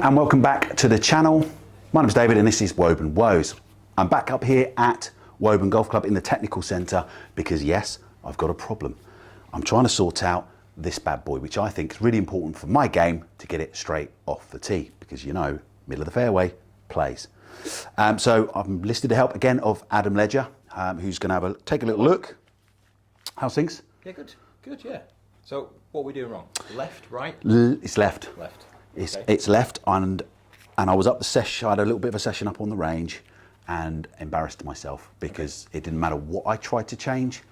and welcome back to the channel. My name's David and this is Woburn Woes. I'm back up here at Woburn Golf Club in the technical centre because yes, I've got a problem. I'm trying to sort out this bad boy, which I think is really important for my game to get it straight off the tee because you know, middle of the fairway plays. So I'm listed to help again of Adam Ledger, who's going to take a little look. How's things? Yeah, good, yeah. So what are we doing wrong? Left, right? It's left. Left. It's left, and I was up the session. I had a little bit of a session up on the range, and embarrassed myself because it didn't matter what I tried to change,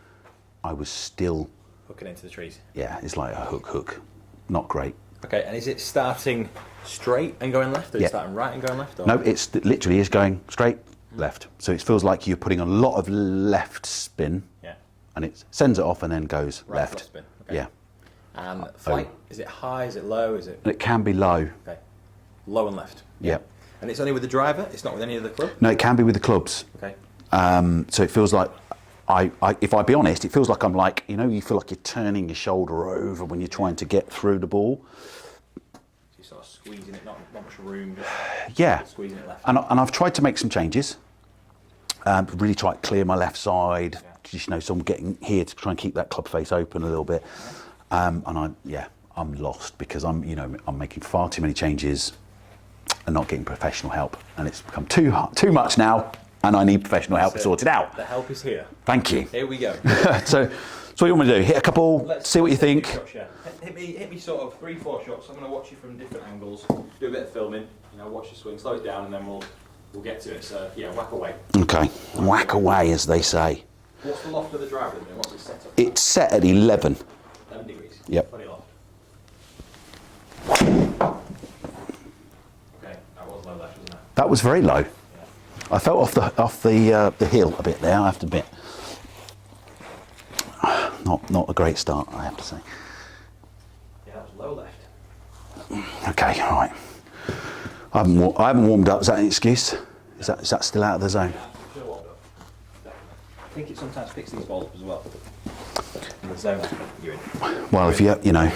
I was still hooking into the trees. Yeah, it's like a hook. Not great. Okay, and is it starting straight and going left, or is it starting right and going left? Or? No, it's literally is going straight left. So it feels like you're putting a lot of left spin. Yeah. And it sends it off and then goes right left. Spin. Okay. Yeah. And flight, is it high, is it low, is it? It can be low. Okay. Low and left. Yeah. And it's only with the driver, it's not with any other club? No, it can be with the clubs. Okay. So it feels like, if I be honest, it feels like I'm like, you know, you feel like you're turning your shoulder over when you're trying to get through the ball. So you're sort of squeezing it, not much room, just yeah. Squeezing it left. And I've tried to make some changes. Really try to clear my left side. Yeah. Just, you know, so I'm getting here to try and keep that club face open a little bit. And I'm lost because I'm making far too many changes and not getting professional help. And it's become too much now, and I need professional help to sort it out. The help is here. Thank you. Here we go. So what do you want me to do? Hit a couple, see what you think. Shots, yeah. Hit me sort of 3-4 shots. I'm going to watch you from different angles, do a bit of filming, watch your swing, slow it down, and then we'll get to it. So yeah, whack away. Okay, whack away, as they say. What's the loft of the driver then? What's it set up? It's set at 11. 11 degrees. Yep. 20 loft. Okay, that was low left, wasn't it? That was very low. Yeah. I felt off the hill a bit there, I have to admit. Not a great start, I have to say. Yeah, that was low left. Okay, all right. I haven't warmed up. Is that an excuse? Is that still out of the zone? Yeah, sure warmed up. I think it sometimes picks these balls up as well. In the zone you're in. Well, if you know,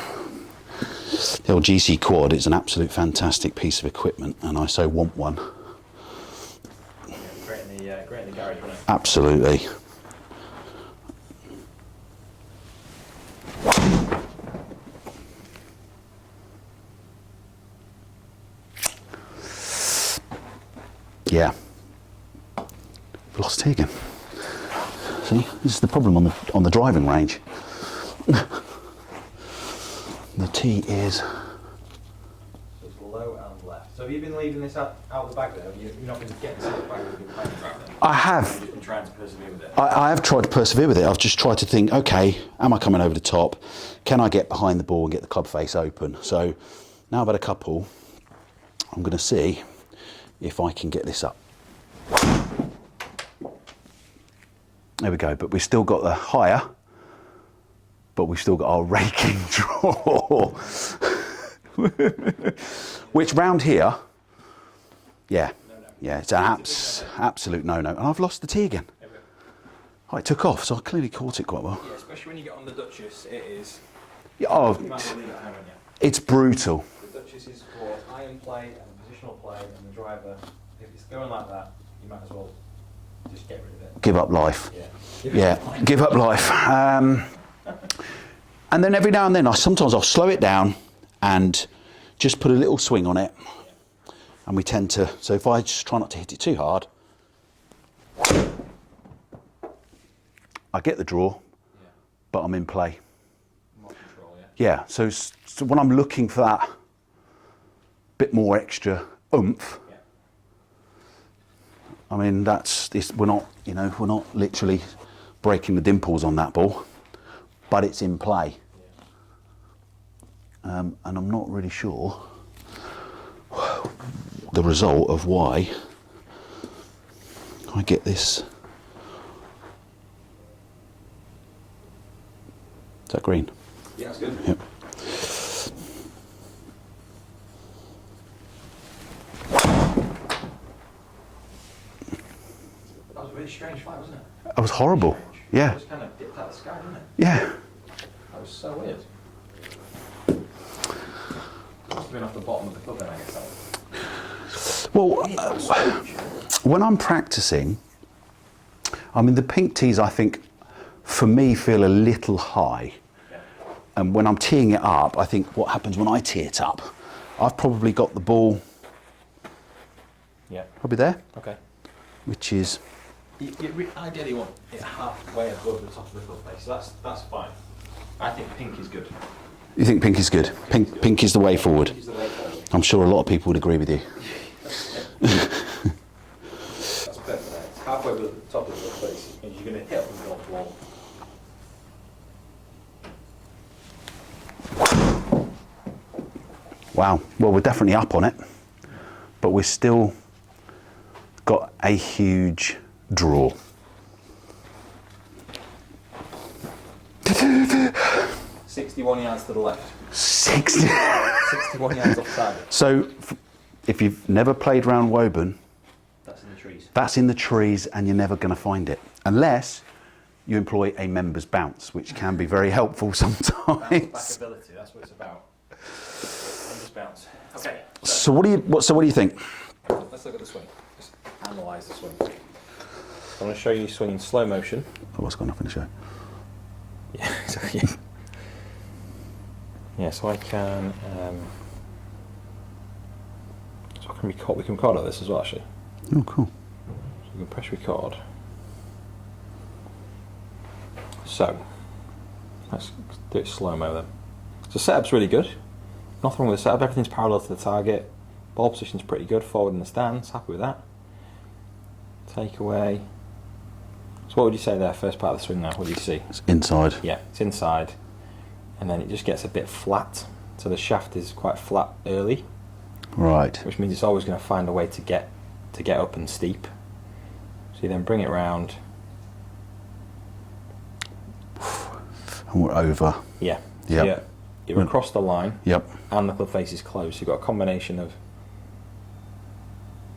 the old GC quad is an absolute fantastic piece of equipment, and I so want one. Yeah, great in the garage, wasn't it? Absolutely. Yeah. Lost tee again. See, this is the problem on the driving range. The tee is. So it's low and left. So have you been leaving this out the bag there? You've not been getting this out the bag with your playing drive then? I have. You've just been trying to persevere with it. I have tried to persevere with it. I've just tried to think, okay, am I coming over the top? Can I get behind the ball and get the club face open? So now I've had a couple. I'm going to see if I can get this up. There we go, but we've still got the higher, but we've still got our raking draw. Which round here, yeah, it's an absolute no-no. And I've lost the tee again. Oh, it took off, so I clearly caught it quite well. Yeah, especially when you get on the Duchess, it is. Yeah, oh, You might as well leave it at home, wouldn't it's brutal. you? The Duchess is for iron play and positional play, and the driver, if it's going like that, you might as well just get rid of it. Give up life. Yeah. Give up life. And then every now and then, sometimes I'll slow it down and just put a little swing on it. And we tend to, so if I just try not to hit it too hard, I get the draw, but I'm in play. More control, Yeah, so when I'm looking for that bit more extra oomph, I mean, we're not literally breaking the dimples on that ball, but it's in play. And I'm not really sure the result of why I get this. Is that green? Yeah, that's good. Yep. That was a really strange fight, wasn't it? That was horrible. Yeah. It just kind of dipped out of the sky, didn't it? Yeah. That was so weird. Must have been off the bottom of the club then, I guess. Well, when I'm practicing, I mean, the pink tees, I think, for me, feel a little high. Yeah. And when I'm teeing it up, I think what happens when I tee it up, I've probably got the ball probably there, which is... Ideally you want it halfway above the top of the club face, so that's fine. I think pink is good. You think pink is good? Pink is the way forward. Pink is the way forward. I'm sure a lot of people would agree with you. That's perfect. It's halfway above the top of the club face, and you're going to hit up the golf wall. Wow, well, we're definitely up on it, but we've still got a huge draw. 61 yards to the left. 60. 61 yards off target. So, if you've never played round Woburn, That's in the trees. that's in the trees and you're never going to find it. Unless you employ a member's bounce, which can be very helpful Bounce sometimes. back ability, that's what it's about. And just bounce. Okay. So what do you think? Let's look at the swing. Just analyse the swing. I'm going to show you swing in slow motion. Oh, what's gone off in the show? Yeah, exactly. Yeah, so I can. So I can record. We can record on this as well, actually. Oh, cool. So we can press record. So let's do it slow mo then. So setup's really good. Nothing wrong with the setup. Everything's parallel to the target. Ball position's pretty good. Forward in the stance. Happy with that. Take away. So what would you say there? First part of the swing now. What do you see? It's inside. Yeah, it's inside, and then it just gets a bit flat. So the shaft is quite flat early, Right. which means it's always going to find a way to get up and steep. So you then bring it round. And we're over. Yeah. So Yep. you're across the line, Yep. and the club face is closed. So you've got a combination of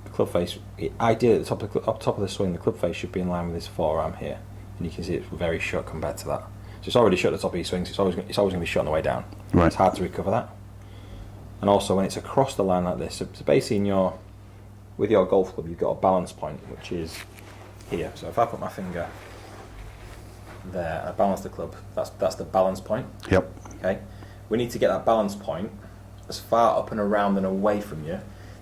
the club face. Ideally, at the top of the swing, the club face should be in line with his forearm here, and you can see it's very shut compared to that. So it's already shut at the top of your swings. It's always going to be shut on the way down. Right. It's hard to recover that. And also when it's across the line like this, so basically with your golf club, you've got a balance point, which is here. So if I put my finger there, I balance the club. That's the balance point. Yep. Okay. We need to get that balance point as far up and around and away from you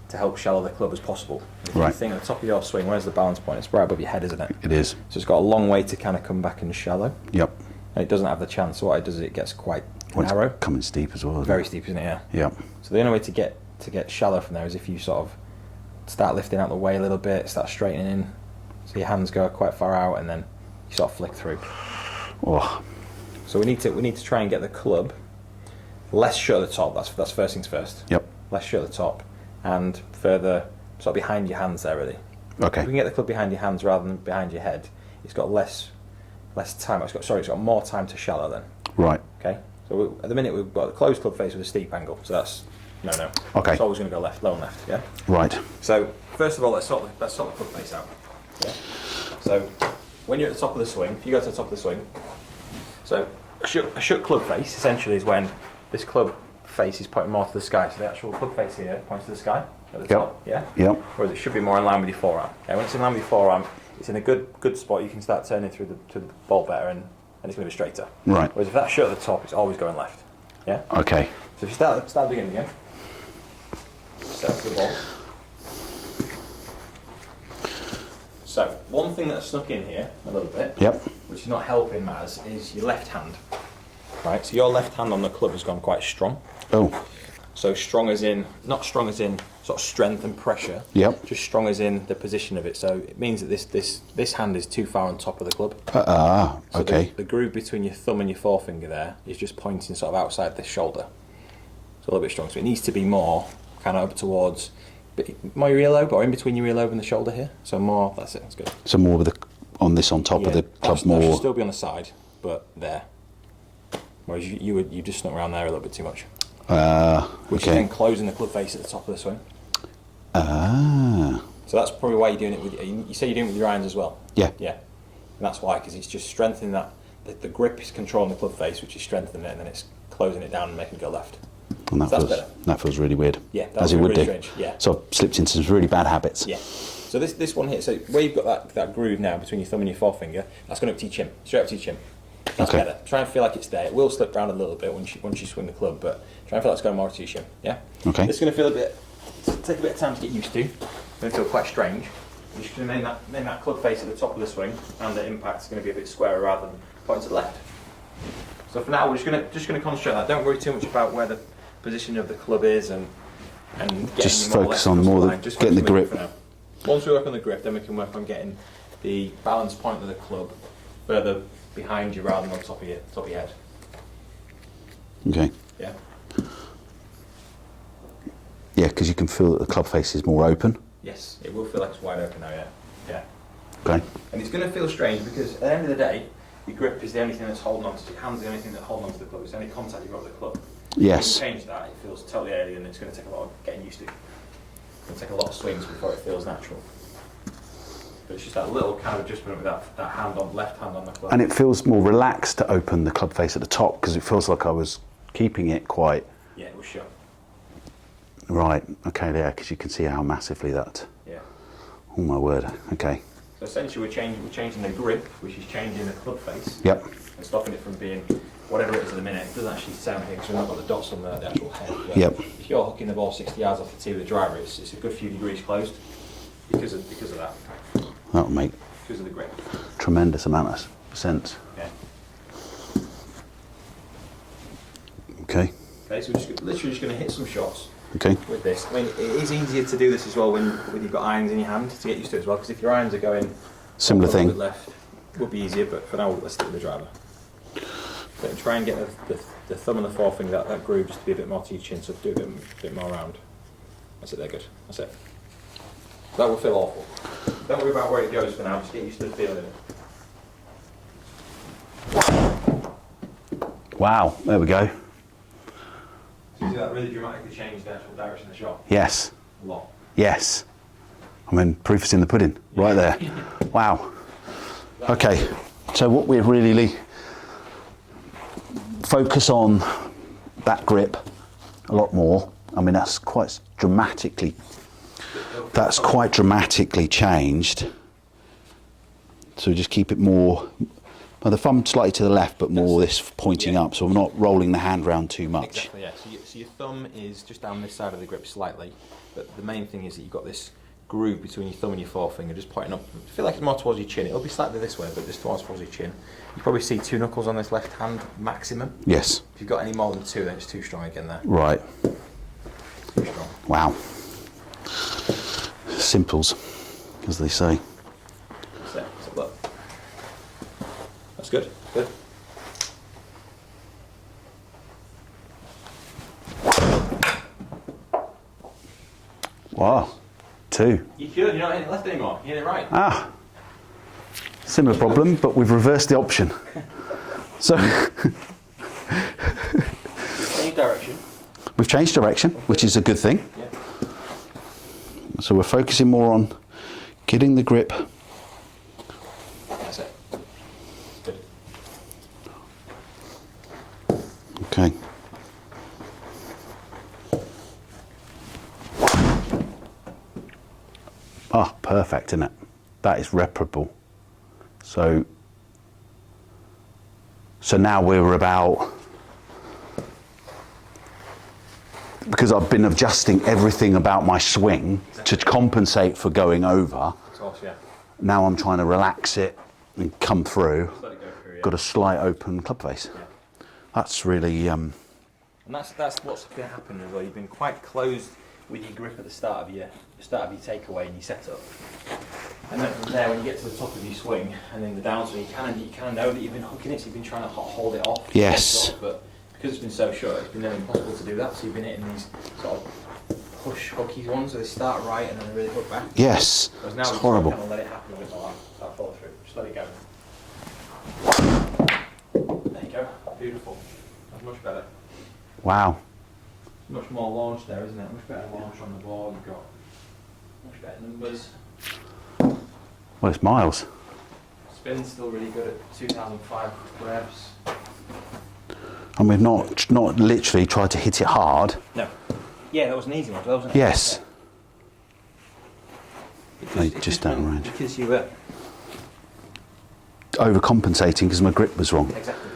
to help shallow the club as possible. If Right. you think at the top of your swing, where's the balance point? It's right above your head, isn't it? It is. So it's got a long way to kind of come back and shallow. Yep. And it doesn't have the chance. So what it does is it gets quite Well, it's narrow. coming steep as well. Isn't Very it? steep, isn't it? Yeah. Yep. So the only way to get shallow from there is if you sort of start lifting out the way a little bit, start straightening in, so your hands go quite far out, and then you sort of flick through. Oh, So we need to try and get the club less shut at the top. That's first things first. yep. Less shut at the top, and further sort of behind your hands there really. Okay. If we can get the club behind your hands rather than behind your head, it's got less time. It's got more time to shallow then. Right. Okay. So at the minute we've got a closed club face with a steep angle. So that's no. Okay. It's always going to go left, low and left. Yeah. Right. So first of all, let's sort the club face out. Yeah. So when you're at the top of the swing, if you go to the top of the swing, so a shut club face essentially is when this club face is pointing more to the sky. So the actual club face here points to the sky at the top. Yeah. Yep. Whereas it should be more in line with your forearm. Okay. When it's in line with your forearm, it's in a good spot. You can start turning to the ball better, and it's going to be straighter. Right. Whereas if that's shut at the top, it's always going left. Yeah. Okay. So if you start at the beginning again, set up the ball. So one thing that's snuck in here a little bit, Yep. which is not helping matters, is your left hand. Right. So your left hand on the club has gone quite strong. Oh. So strong as in, not strong as in sort of strength and pressure. Yep. Just strong as in the position of it. So it means that this hand is too far on top of the club. So okay. The groove between your thumb and your forefinger there is just pointing sort of outside this shoulder. It's a little bit strong. So it needs to be more kind of up towards more your earlobe or in between your earlobe and the shoulder here. So more. That's it. That's good. So more with on top of the club that more. should still be on the side, but there. Whereas you just snuck around there a little bit too much. Which is okay. then closing the club face at the top of the swing. Ah. So that's probably why you're doing it with. You say you're doing it with your irons as well. Yeah. Yeah. And that's why, because it's just strengthening that. The grip is controlling the club face, which is strengthening it, and then it's closing it down and making it go left. And that feels really weird. Yeah, as it would really do. strange. Yeah. So I've slipped into some really bad habits. Yeah. So this one here, so where you've got that groove now between your thumb and your forefinger, that's going up to your chin, straight up to your chin. That's Okay. better. Try and feel like it's there. It will slip around a little bit once you swing the club, but try and feel like it's going more to your chin. Yeah. Okay. It's going to take a bit of time to get used to. It's going to feel quite strange. You're just going to make that club face at the top of the swing, and the impact's going to be a bit squarer rather than pointing to the left. So for now, we're just going to concentrate on that. Don't worry too much about where the position of the club is and just focus on more getting the grip. For now. Once we work on the grip, then we can work on getting the balance point of the club further behind you rather than on top of your head. Okay. Yeah. Yeah, because you can feel that the club face is more open. Yes, it will feel like it's wide open now. Yeah. Yeah. Okay. And it's going to feel strange because at the end of the day, your grip is the only thing that's holding on to your hands. The only thing that's holding on to the club. It's the only contact you've got with the club. Yes. If you change that, it feels totally alien. It's going to take a lot of getting used to. It's going to take a lot of swings before it feels natural. But it's just that little kind of adjustment with that hand on left hand on the club. And it feels more relaxed to open the club face at the top because it feels like I was keeping it quite. Yeah, it was shut. Right. Okay. Yeah, because you can see how massively that. Yeah. Oh my word. Okay. So essentially, we're changing the grip, which is changing the club face. Yep. And stopping it from being whatever it is at the minute. It doesn't actually sound here because we've not got the dots on the actual head. But Yep. if you're hooking the ball 60 yards off the tee with the driver, it's a good few degrees closed because of that. That'll make Because of the grip. tremendous amount of sense. Yeah. Okay. Okay, so we're literally just going to hit some shots Okay. with this. I mean, it is easier to do this as well when you've got irons in your hand to get used to it as well. Because if your irons are going Similar up a little thing. bit left, it would be easier. But for now, let's stick with the driver. But try and get the thumb and the forefinger, that groove, just to be a bit more to your chin. So do a bit more round. That's it. They're good. That's it. That will feel awful. Don't worry about where it goes for now. Just get used to the feeling of it. Wow. There we go. So you see that really dramatically changed the actual direction of the shot? Yes. A lot. Yes. I mean, proof is in the pudding. Right there. Wow. Okay. So what we're really focus on that grip a lot more. I mean, that's quite dramatically changed. So just keep it more, well, the thumb slightly to the left, but more this pointing up. So I'm not rolling the hand round too much. Exactly, yeah. So your thumb is just down this side of the grip slightly, but the main thing is that you've got this groove between your thumb and your forefinger, just pointing up. I feel like it's more towards your chin. It'll be slightly this way, but just towards your chin. You probably see 2 knuckles on this left hand maximum. Yes. If you've got any more than 2, then it's too strong again there. Right. Too strong. Wow. Simples, as they say. That's it. So look. That's good. Good. Wow. 2. You could. You're not hitting it left anymore. You're hitting it right. Ah. Similar problem, but we've reversed the option. So Change direction. we've changed direction, which is a good thing. Yeah. So we're focusing more on getting the grip. That's it. Good. Okay. Ah, perfect, isn't it? That is reparable. So now we're about, because I've been adjusting everything about my swing to compensate for going over. Of course, yeah. Now I'm trying to relax it and come through. Just let it go through, yeah. Got a slight open club face. Yeah. That's really And that's what's been happening as well. You've been quite closed with your grip at the start of your takeaway and your setup. And then from there, when you get to the top of your swing and then the downswing, you kind of know that you've been hooking it, so you've been trying to hold it off. Yes. But because it's been so short, it's been nearly impossible to do that. So you've been hitting these sort of push hooky ones, so they start right and then they really hook back. yes. Whereas now It's we horrible. kind of let it happen a bit more. That follow through. Just let it go. There you go. Beautiful. That's much better. Wow. Much more launch there, isn't it? Much better launch on the ball. You've got much better numbers. Well, it's miles. Spin's still really good at 2,500 revs. And we've not literally tried to hit it hard. No. Yeah, that was an easy one, wasn't it? Yes. Yeah. Just down range. Because you were Overcompensating because my grip was wrong. exactly.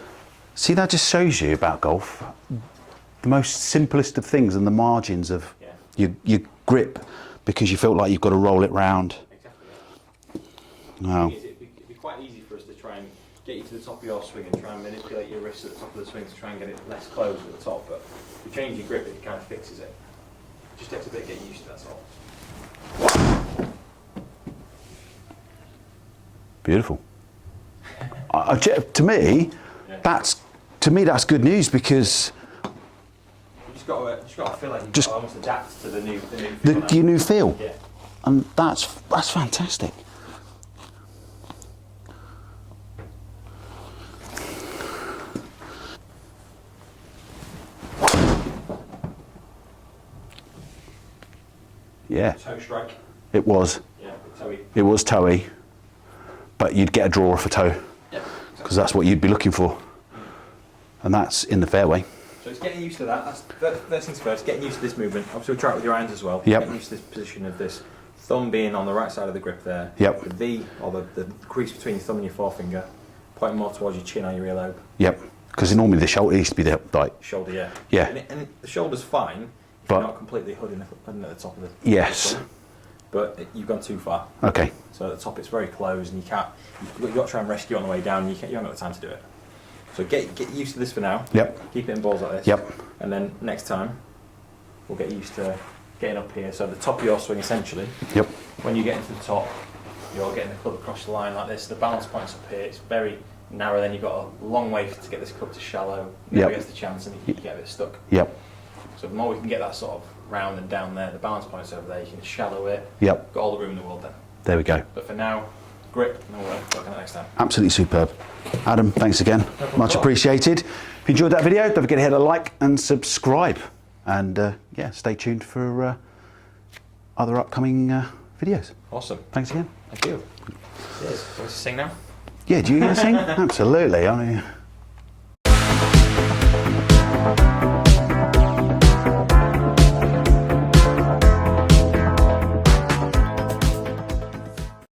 See, that just shows you about golf. The most simplest of things and the margins of your grip, because you felt like you've got to roll it round. Exactly. Wow. It'd be quite easy for us to try and get you to the top of your swing and try and manipulate your wrist at the top of the swing to try and get it less closed at the top. But if you change your grip, it kind of fixes it. It just takes a bit of getting used to, that's all. Beautiful. To me, that's good news, because You just got to feel like you've got to almost adapt to the new feel. your new feel, Yeah. and that's fantastic. Yeah, Toe strike. it was. Yeah, toey. It was toey, but you'd get a draw off a toe, Yeah. because that's what you'd be looking for, and that's in the fairway. So it's getting used to that. That's first things first. Getting used to this movement. Obviously, we'll try it with your hands as well. Yep. Getting used to this position of this thumb being on the right side of the grip there. Yep. The V, or the crease between your thumb and your forefinger, pointing more towards your chin or your earlobe. Yep, because normally the shoulder used to be the like. Shoulder, yeah. Yeah. And the shoulder's fine if But- you're not completely hooding at the top of the Yes. thumb. But you've gone too far. Okay. So at the top it's very closed, and you've got to try and rescue on the way down, and you haven't got the time to do it. So get used to this for now. Yep. Keep it in balls like this. Yep. And then next time, we'll get used to getting up here. So the top of your swing, essentially, Yep. when you get into the top, you're getting the club across the line like this. The balance point's up here. It's very narrow. Then you've got a long way to get this club to shallow. Never Yep. gets the chance, and you get a bit stuck. Yep. So the more we can get that sort of round and down there, the balance point's over there. You can shallow it. Yep. Got all the room in the world then. There we go. But for now, grip. No way. Talk about next time. Absolutely superb. Adam, thanks again. Much appreciated. If you enjoyed that video, don't forget to hit a like and subscribe. And yeah, stay tuned for other upcoming videos. Awesome. Thanks again. Thank you. Cheers. Want to sing now? Yeah, do you want to sing? Absolutely. I mean,